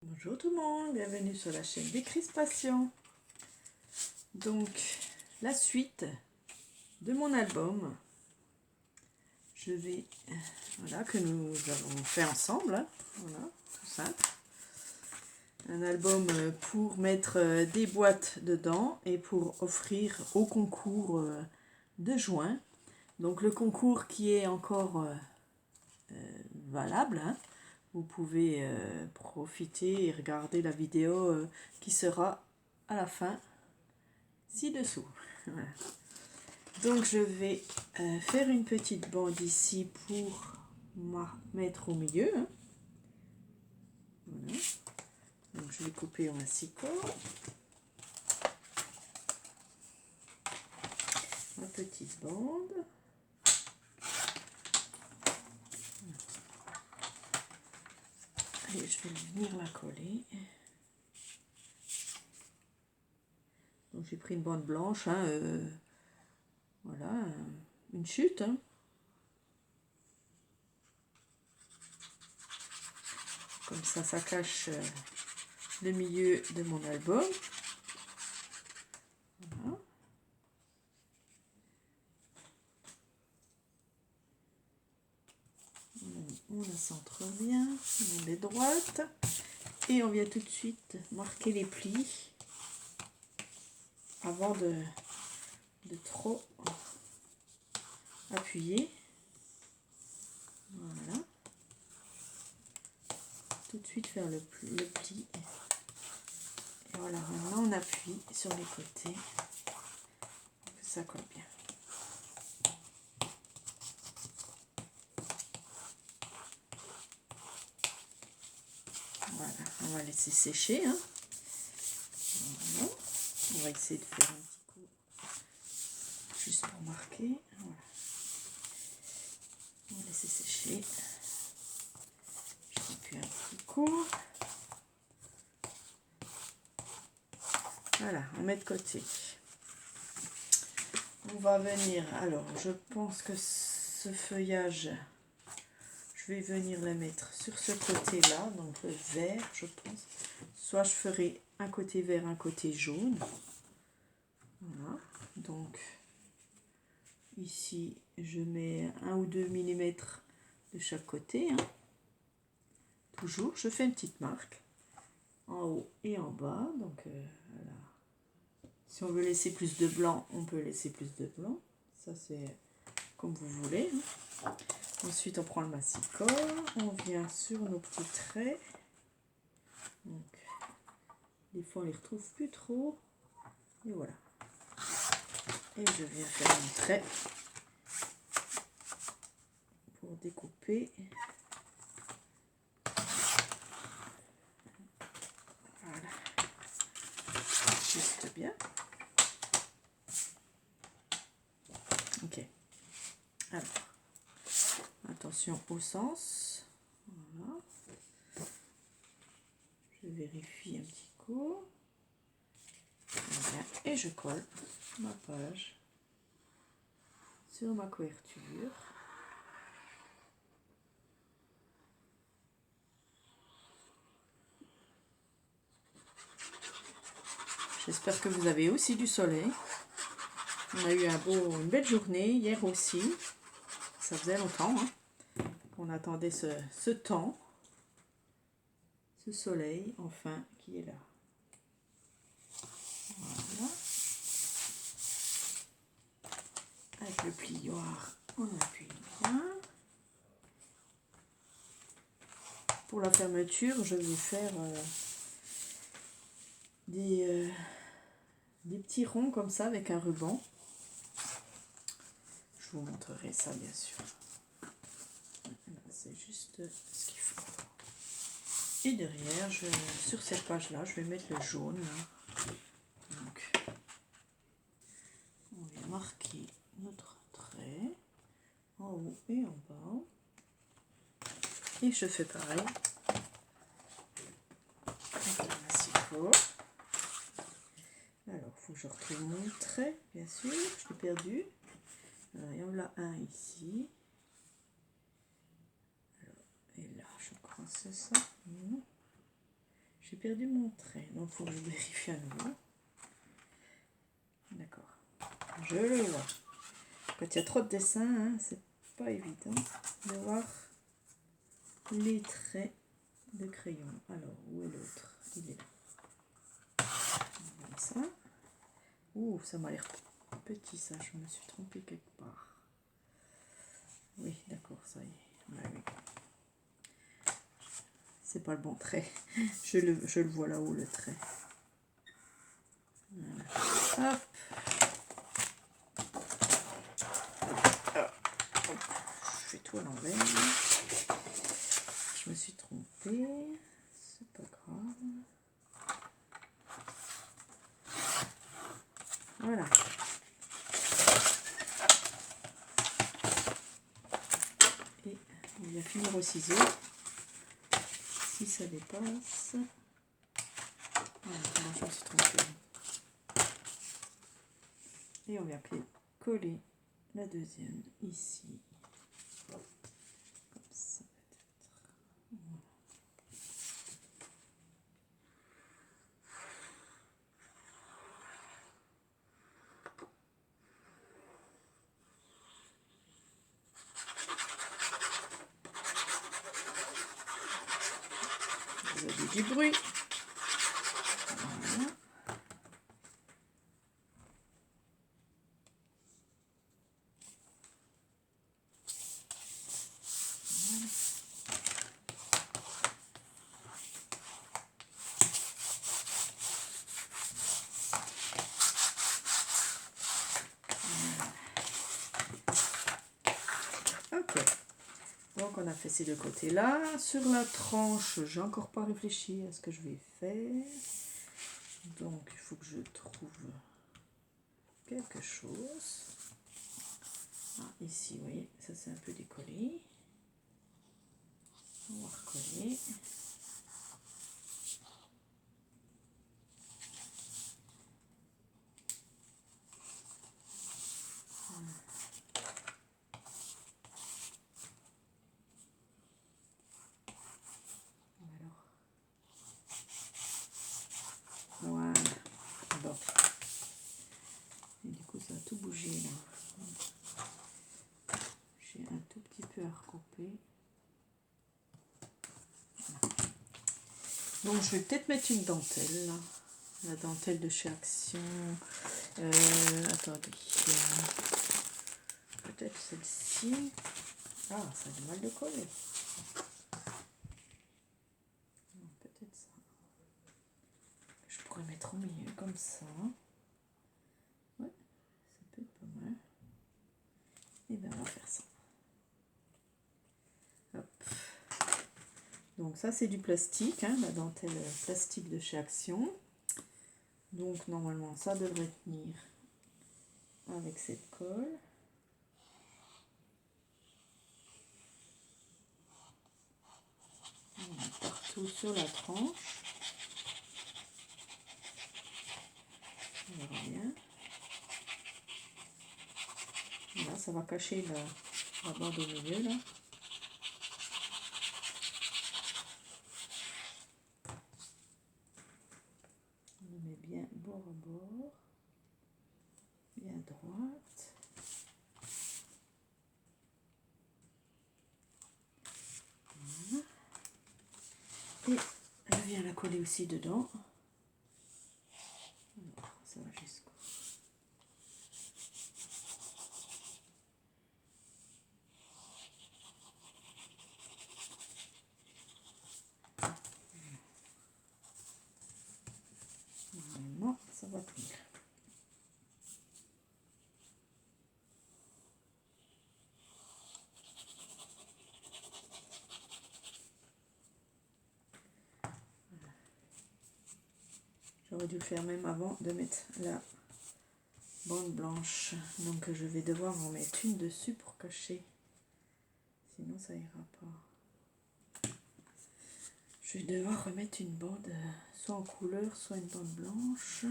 Bonjour tout le monde, bienvenue sur la chaîne Décrispation. Donc, la suite de mon album, voilà, que nous avons fait ensemble, hein, voilà, tout simple. Un album pour mettre des boîtes dedans et pour offrir au concours de juin. Donc le concours qui est encore valable, hein. Vous pouvez profiter et regarder la vidéo qui sera à la fin ci-dessous. Voilà. Donc je vais faire une petite bande ici pour mettre au milieu, hein. Voilà. Donc je vais couper en massicot. Ma petite bande. Allez, je vais venir la coller. Donc j'ai pris une bande blanche, hein, voilà, une chute, hein. Comme ça cache le milieu de mon album. Voilà. On la centre bien, on est droite. Et on vient tout de suite marquer les plis avant de trop appuyer. Voilà. Tout de suite faire le pli. Et voilà, maintenant on appuie sur les côtés pour que ça colle bien. Voilà, on va laisser sécher, hein. Voilà. On va essayer de faire un petit coup juste pour marquer. Voilà. On va laisser sécher. Je appuie un petit coup. Voilà, on met de côté. On va venir, alors je pense que ce feuillage, je vais venir le mettre sur ce côté-là, donc le vert, je pense. Soit je ferai un côté vert, un côté jaune. Voilà, donc ici je mets 1 ou 2 mm de chaque côté, hein. Toujours, je fais une petite marque en haut et en bas, donc voilà. Si on veut laisser plus de blanc, on peut laisser plus de blanc. Ça, c'est comme vous voulez, hein. Ensuite, on prend le massicot. On vient sur nos petits traits. Donc, des fois, on les retrouve plus trop. Et voilà. Et je viens faire un trait pour découper. Voilà. Juste bien. Ok. Alors, attention au sens. Voilà. Je vérifie un petit coup. Voilà. Et je colle ma page sur ma couverture. J'espère que vous avez aussi du soleil. On a eu une belle journée hier aussi. Ça faisait longtemps, hein, qu'on attendait ce temps, ce soleil, enfin, qui est là. Voilà. Avec le plioir, on appuie bien. Pour la fermeture, je vais faire des petits ronds comme ça avec un ruban. Je vous montrerai ça, bien sûr. C'est juste ce qu'il faut. Et derrière, sur cette page-là, je vais mettre le jaune. Donc, on vient marquer notre trait en haut et en bas. Et je fais pareil avec le massicot. Alors, il faut que je retrouve mon trait, bien sûr. Je l'ai perdu. Alors, il y en a un ici. Alors, et là, je crois que c'est ça. J'ai perdu mon trait, donc il faut que je vérifie à nouveau. D'accord, je le vois. Quand il y a trop de dessins, hein, c'est pas évident de voir les traits de crayon. Alors, où est l'autre? Il est là. Comme ça. Ouh, ça m'a l'air petit ça, je me suis trompée quelque part. Oui, d'accord, ça y est. Ouais, oui. C'est pas le bon trait. Je le vois là-haut, le trait. Voilà. Hop. Je fais tout à l'envers. Je me suis trompée. C'est pas grave. Voilà. Et on vient finir au ciseau. Si ça dépasse. Voilà, je me suis trompée. Et on vient coller la deuxième ici. Comme ça peut-être. Voilà. Vous avez du bruit. Voilà. Ok, donc on a fait ces deux côtés là. Sur la tranche, j'ai encore pas réfléchi à ce que je vais faire. Donc il faut que je trouve quelque chose. Ah, ici, vous voyez, ça c'est un peu décollé. On va recoller. Voilà. Bon. Et du coup, ça a tout bougé là. J'ai un tout petit peu à recouper. Donc, je vais peut-être mettre une dentelle là. La dentelle de chez Action. Attendez. Peut-être celle-ci. Ah, ça a du mal de coller. Peut-être ça. Je pourrais mettre au milieu comme ça. Ouais, ça peut être pas mal. Et bien, on va faire ça. Hop. Donc ça, c'est du plastique, hein, la dentelle plastique de chez Action. Donc normalement, ça devrait tenir avec cette colle. Voilà, partout sur la tranche. On verra bien. Là, ça va cacher la bande au milieu là. On le met bien bord à bord, bien droite. Voilà. Et je viens la coller aussi dedans. Alors, ça va jusqu'au. Normalement, ça va tenir. J'aurais dû le faire même avant de mettre la bande blanche. Donc je vais devoir en mettre une dessus pour cacher. Sinon ça ira pas. Je vais devoir remettre une bande soit en couleur, soit une bande blanche.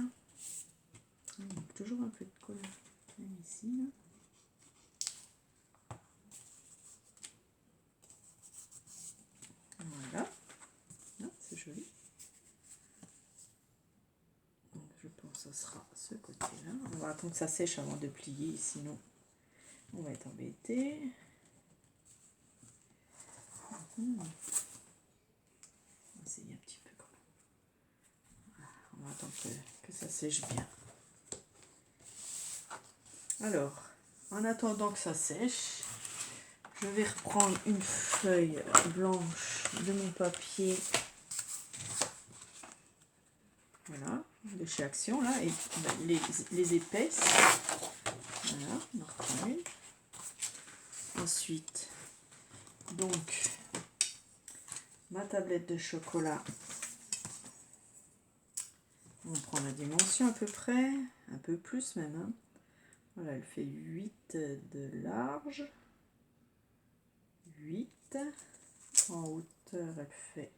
Toujours un peu de colle même ici. Là. Voilà. Ah, c'est joli. ce sera ce côté-là. On va attendre que ça sèche avant de plier, sinon on va être embêté. On va essayer un petit peu. Voilà, on va attendre que ça sèche bien. Alors, en attendant que ça sèche, je vais reprendre une feuille blanche de mon papier. Voilà, de chez Action, là, et les épaisses. Voilà, on en reprend une. Ensuite, donc, ma tablette de chocolat. On prend la dimension à peu près, un peu plus même. Hein. Voilà, elle fait 8 de large. 8. En hauteur, elle fait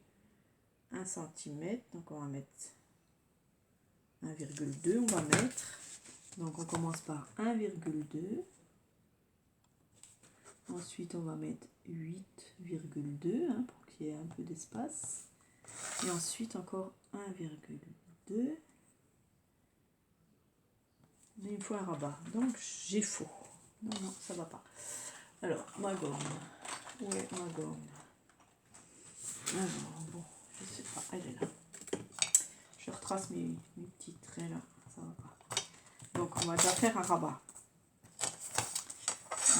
1 cm. Donc, on va mettre 1,2. On va mettre. Donc, on commence par 1,2. Ensuite, on va mettre 8,2 hein, pour qu'il y ait un peu d'espace. Et ensuite, encore 1,2. Mais il me faut un rabat. Donc, j'ai faux. Non, non, ça va pas. Alors, ma gomme. Où est ma gomme? Alors, bon, je sais pas. Elle est là. Je retrace mes petits traits là. Ça va pas. Donc, on va déjà faire un rabat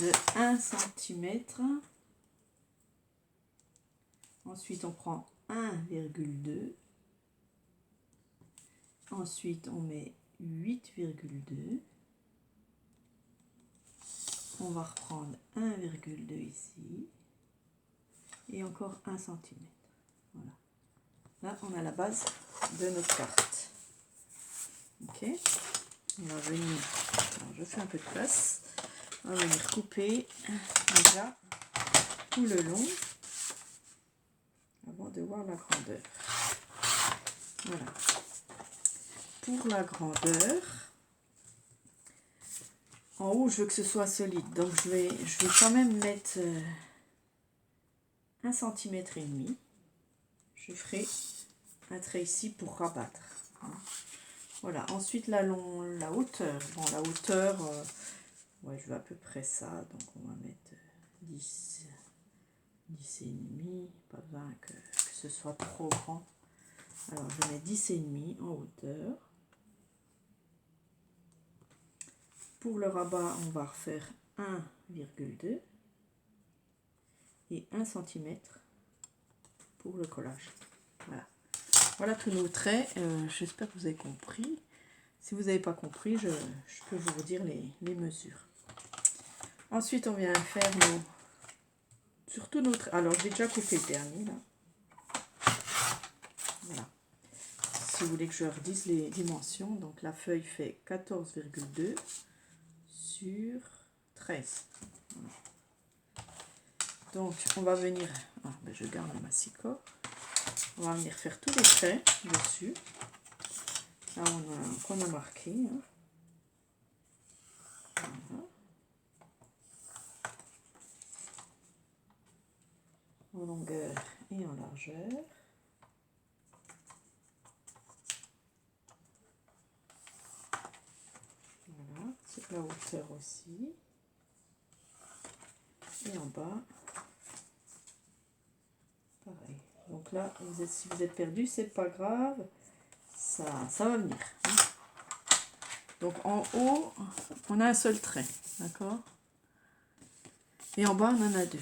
de 1 cm. Ensuite, on prend 1,2. Ensuite, on met 8,2. On va reprendre 1,2 ici. Et encore 1 cm. Voilà. Là, on a la base de notre carte. Ok. On va venir... Alors, je fais un peu de place. On va venir couper déjà tout le long avant de voir la grandeur. Voilà. Pour la grandeur, en haut, je veux que ce soit solide. Donc, je vais quand même mettre 1 cm et demi. Je ferai un trait ici pour rabattre. Voilà. Ensuite, la hauteur. Bon, la hauteur, ouais, je veux à peu près ça. Donc, on va mettre 10 et demi. Pas besoin que ce soit trop grand. Alors, je mets 10 et demi en hauteur. Pour le rabat, on va refaire 1,2 et 1 cm pour le collage. Voilà. Voilà tous nos traits. J'espère que vous avez compris. Si vous n'avez pas compris, je peux vous redire les mesures. Ensuite, on vient faire surtout nos traits. Alors, j'ai déjà coupé le dernier là. Voilà. Si vous voulez que je redise les dimensions, donc la feuille fait 14,2 sur 13. Voilà. Donc, on va venir... Ah, ben je garde ma scie-corps. On va venir faire tous les traits dessus. Là, qu'on a marqué. Hein. Voilà. En longueur et en largeur. Voilà. C'est la hauteur aussi. Et en bas, pareil. Donc là, si vous êtes perdu, c'est pas grave. Ça va venir. Hein. Donc en haut, on a un seul trait. D'accord? Et en bas, on en a deux.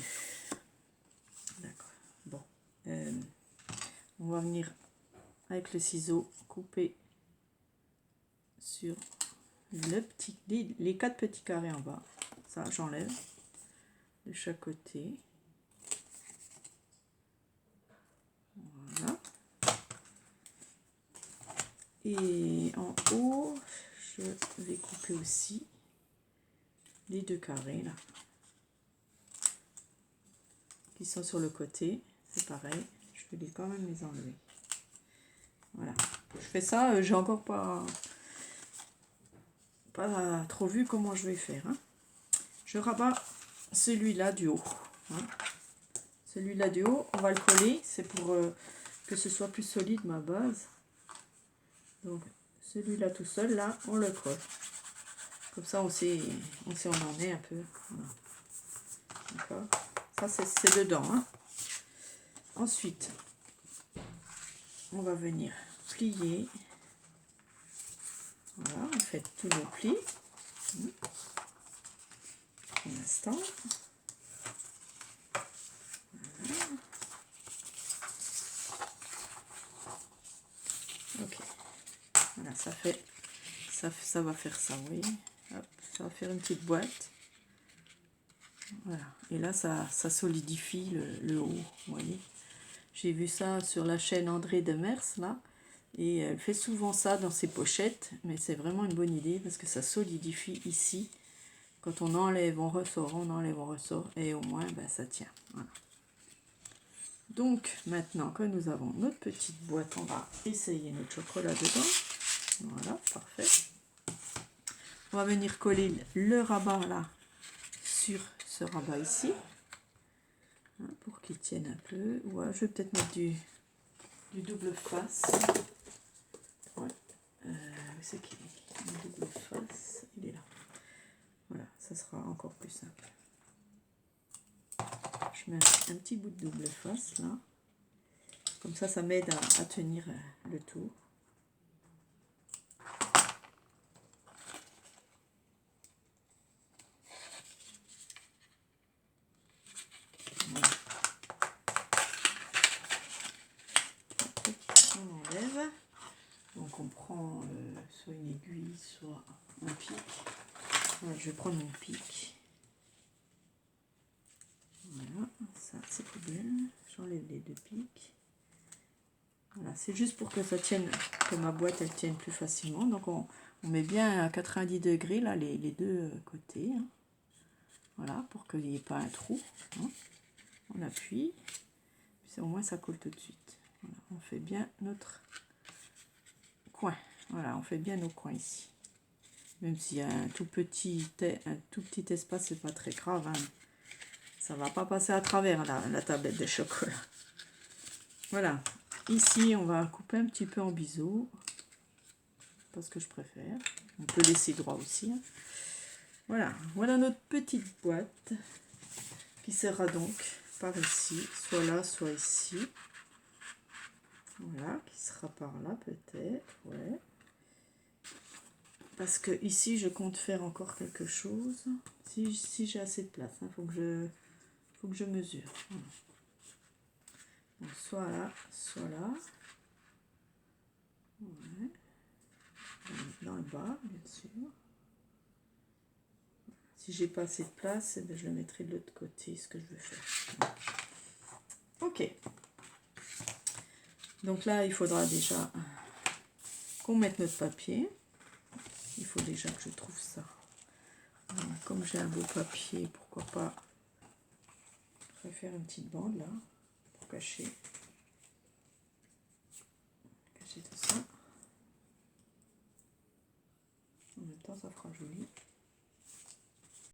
D'accord. Bon. On va venir avec le ciseau couper sur les 4 petits carrés en bas. Ça, j'enlève de chaque côté. Voilà. Et en haut, je vais couper aussi les 2 carrés là qui sont sur le côté. C'est pareil, je vais quand même les enlever. Voilà. Je fais ça, j'ai encore pas trop vu comment je vais faire. Hein. Je rabats celui-là du haut. Hein. Celui-là du haut, on va le coller. C'est pour que ce soit plus solide ma base. Donc celui-là tout seul, là, on le colle. Comme ça, on sait où on en est un peu. Voilà. D'accord. Ça, c'est dedans. Hein. Ensuite, on va venir plier. Voilà, on fait tous nos plis. Pour l'instant. Voilà. Ok. Voilà, ça fait... Ça va faire ça, vous voyez. Hop, ça va faire une petite boîte. Voilà. Et là, ça solidifie le haut, vous voyez. J'ai vu ça sur la chaîne André Demers, là. Et elle fait souvent ça dans ses pochettes. Mais c'est vraiment une bonne idée parce que ça solidifie ici. Quand on enlève, on ressort, on enlève, on ressort. Et au moins, ben, ça tient. Voilà. Donc, maintenant que nous avons notre petite boîte, on va essayer notre chocolat dedans. Voilà, parfait. On va venir coller le rabat là sur ce rabat ici. Hein, pour qu'il tienne un peu. Ouais, je vais peut-être mettre du double face. Ouais. C'est qui le double face? Il est là. Voilà, ça sera encore plus simple. Je mets un petit bout de double face là. Comme ça m'aide à tenir le tout. Voilà. On enlève. Donc on prend soit une aiguille, soit un pic. Voilà, je vais prendre mon pic. Voilà, ça c'est tout bien. J'enlève les deux pics. Voilà, c'est juste pour que ça tienne, que ma boîte elle tienne plus facilement. Donc on met bien à 90 degrés là les deux côtés. Hein. Voilà, pour qu'il n'y ait pas un trou. Hein. On appuie. Puis au moins ça colle tout de suite. Voilà, on fait bien notre coin. Voilà, on fait bien nos coins ici. Même s'il y a un tout petit espace, c'est pas très grave. Hein. Ça va pas passer à travers la tablette de chocolat. Voilà. Ici, on va couper un petit peu en biseau. Parce que je préfère. On peut laisser droit aussi. Hein. Voilà. Voilà notre petite boîte. Qui sera donc par ici. Soit là, soit ici. Voilà. Qui sera par là peut-être. Ouais. Parce que ici, je compte faire encore quelque chose. Si j'ai assez de place. Hein, faut que je mesure. Voilà. Donc, soit là, soit là. Ouais. Dans le bas, bien sûr. Si j'ai pas assez de place, eh bien, je le mettrai de l'autre côté, ce que je veux faire. Voilà. Ok. Donc là, il faudra déjà qu'on mette notre papier. Il faut déjà que je trouve ça. Voilà. Comme j'ai un beau papier, pourquoi pas. Je vais faire une petite bande là, pour cacher tout ça. En même temps, ça fera joli.